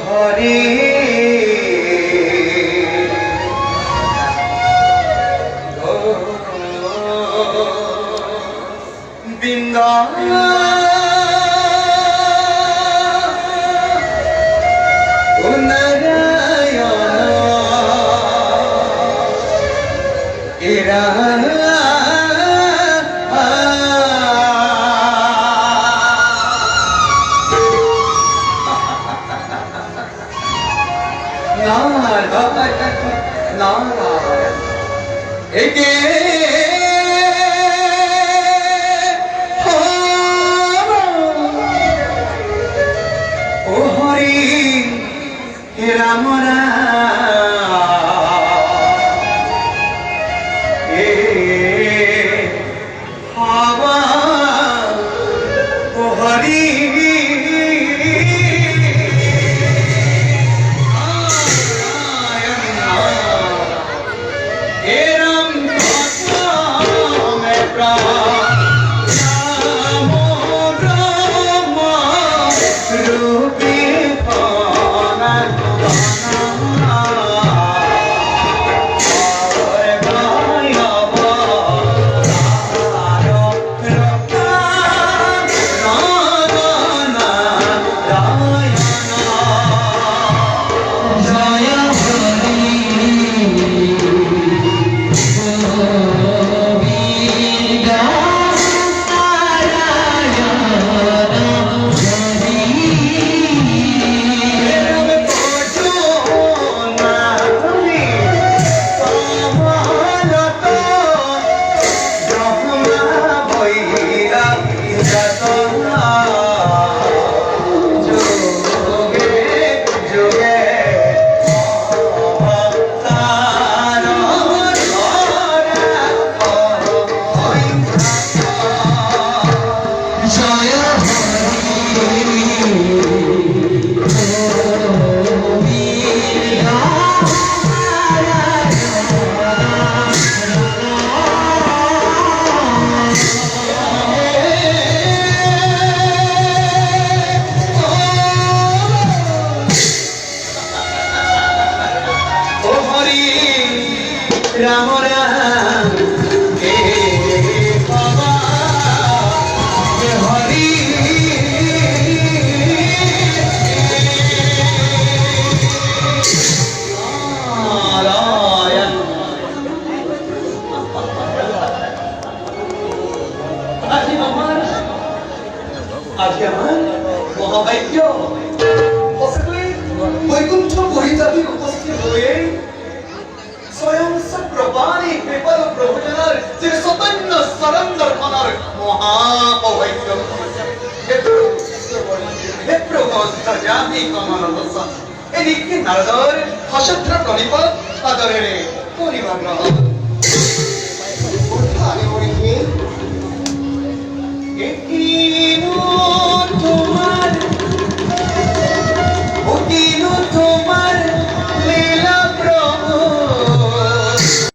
হরে বৃন্দা নারায়ণ একে ও হরি হে রাম হে হাওয়া ও হরি রাম রাম হে বাবা হে হরি নারায়ণ আজ আমার মহাভাগ্য বৈকুণ্ঠ বহিতাবি উপস্থিত হয়ে स्वयं सप्रभानी कृपल प्रभुजनर जे सतन्न सरंदर मनार महापवैक्य हे प्रभुंत जाति कमल दसन एदिके नारदर हसत्र प्रणिपत आदरेरे परिवार